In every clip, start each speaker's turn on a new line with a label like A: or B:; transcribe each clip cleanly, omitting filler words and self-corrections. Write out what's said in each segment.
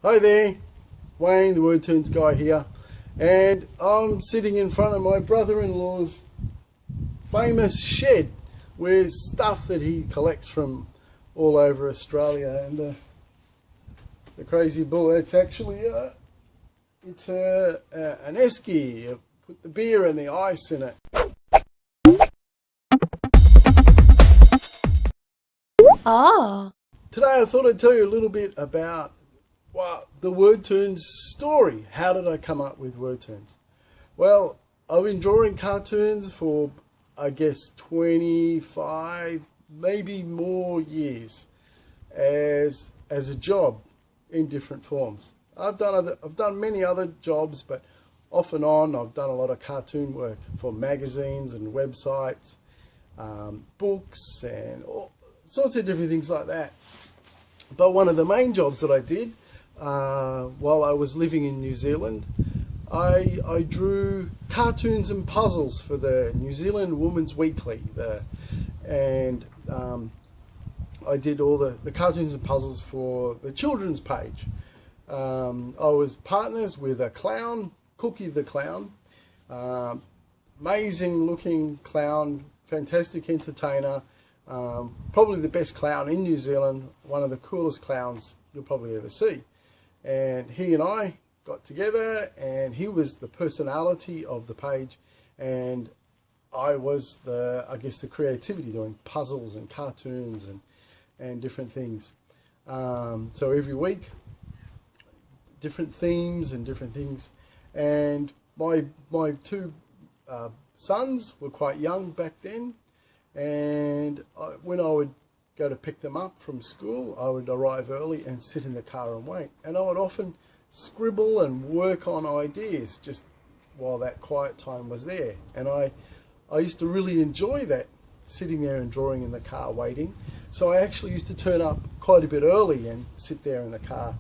A: Hi there, Wayne, the Wordtoons guy here, and I'm sitting in front of my brother-in-law's famous shed with stuff that he collects from all over Australia. And the crazy bull, it's actually an esky. Put the beer and the ice in it.
B: Oh.
A: Today I thought I'd tell you a little bit about the Wordtoons story. How did I come up with Wordtoons? Well, I've been drawing cartoons for, I guess, 25, maybe more years as a job in different forms. I've done many other jobs, but off and on I've done a lot of cartoon work for magazines and websites, books and all sorts of different things like that. But one of the main jobs that I did while I was living in New Zealand, I drew cartoons and puzzles for the New Zealand Women's Weekly, and I did all the cartoons and puzzles for the children's page. I was partners with a clown, Cookie the Clown, amazing looking clown, fantastic entertainer, probably the best clown in New Zealand, one of the coolest clowns you'll probably ever see. And he and I got together, and he was the personality of the page, and I was the creativity, doing puzzles and cartoons and different things. So every week, different themes and different things. And my two sons were quite young back then, and when I would go to pick them up from school, I would arrive early and sit in the car and wait. And I would often scribble and work on ideas just while that quiet time was there. And I used to really enjoy that, sitting there and drawing in the car waiting. So I actually used to turn up quite a bit early and sit there in the car.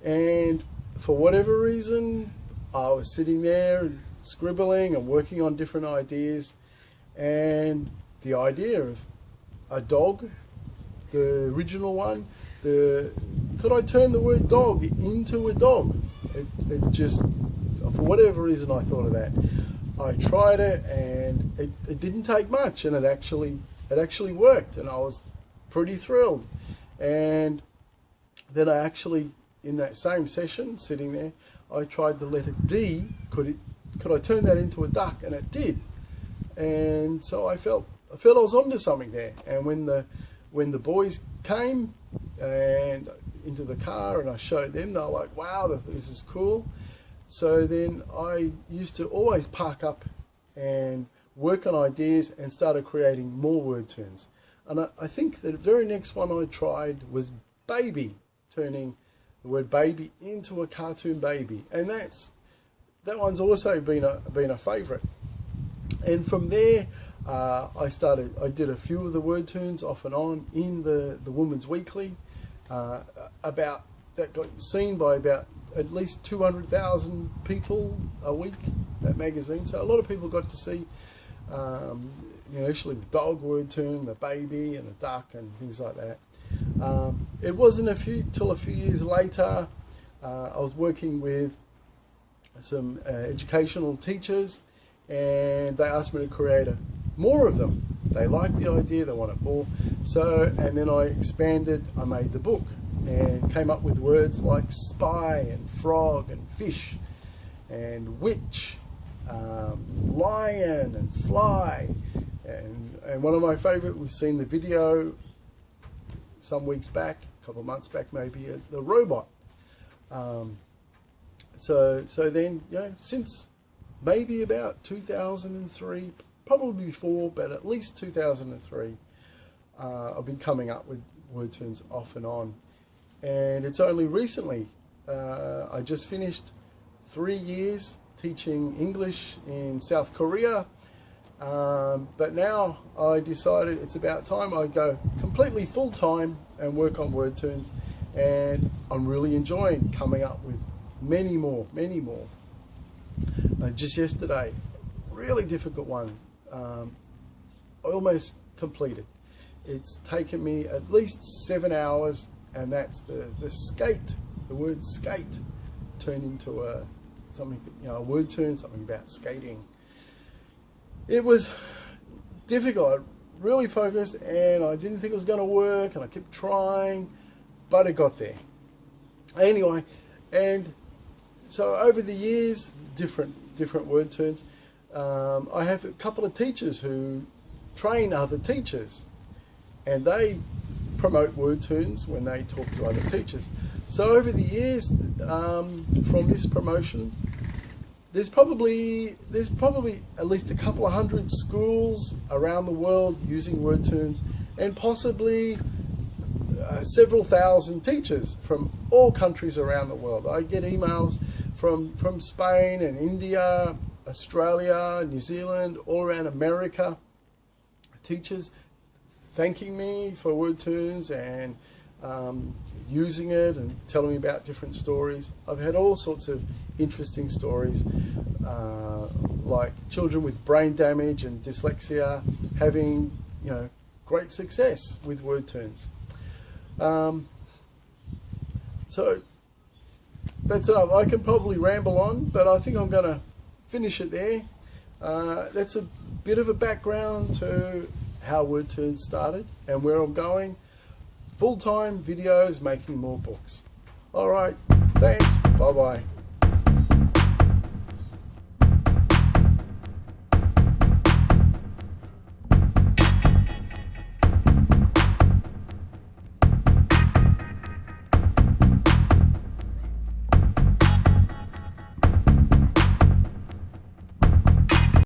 A: And for whatever reason, I was sitting there and scribbling and working on different ideas. And the idea of a dog, the original one, could I turn the word dog into a dog? It just, for whatever reason, I thought of that. I tried it, and it didn't take much, and it actually worked, and I was pretty thrilled. And then I actually, in that same session, sitting there, I tried the letter D. Could I turn that into a duck? And it did. And so I felt I was onto something there. And when the boys came and into the car and I showed them, they were like, wow, this is cool. So then I used to always park up and work on ideas and started creating more Wordtoons. And I think the very next one I tried was baby, turning the word baby into a cartoon baby. And that one's also been a favourite. And from there, I did a few of the Wordtoons off and on in the Women's Weekly, that got seen by about at least 200,000 people a week, that magazine. So a lot of people got to see, actually the dog Wordtoon, the baby and the duck and things like that. It wasn't till a few years later, I was working with some educational teachers, and they asked me to create more of them. They liked the idea, they wanted more. So, and then I expanded, I made the book and came up with words like spy and frog and fish and witch, lion and fly. And one of my favourite, we've seen the video some weeks back, a couple of months back maybe, the robot. So then, since maybe about 2003, probably before, but at least 2003, I've been coming up with Wordtoons off and on. And it's only recently, I just finished 3 years teaching English in South Korea, but now I decided it's about time I go completely full-time and work on Wordtoons, and I'm really enjoying coming up with many more. Just yesterday, really difficult one, I almost completed. It's taken me at least 7 hours, and that's the skate the word skate turned into something, a Wordtoon, something about skating. It was difficult. I really focused, and I didn't think it was going to work, and I kept trying, but it got there. Anyway, and so over the years, different Wordtoons. I have a couple of teachers who train other teachers, and they promote Wordtoons when they talk to other teachers. So over the years, from this promotion, there's probably at least a couple of hundred schools around the world using Wordtoons, and possibly several thousand teachers from all countries around the world. I get emails from Spain and India, Australia, New Zealand, all around America, teachers thanking me for Wordtoons and using it and telling me about different stories. I've had all sorts of interesting stories, like children with brain damage and dyslexia having, great success with Wordtoons. So that's enough. I can probably ramble on, but I think I'm going to finish it there. That's a bit of a background to how Wordtoons started and where I'm going. Full-time videos, making more books. All right, thanks. Bye-bye.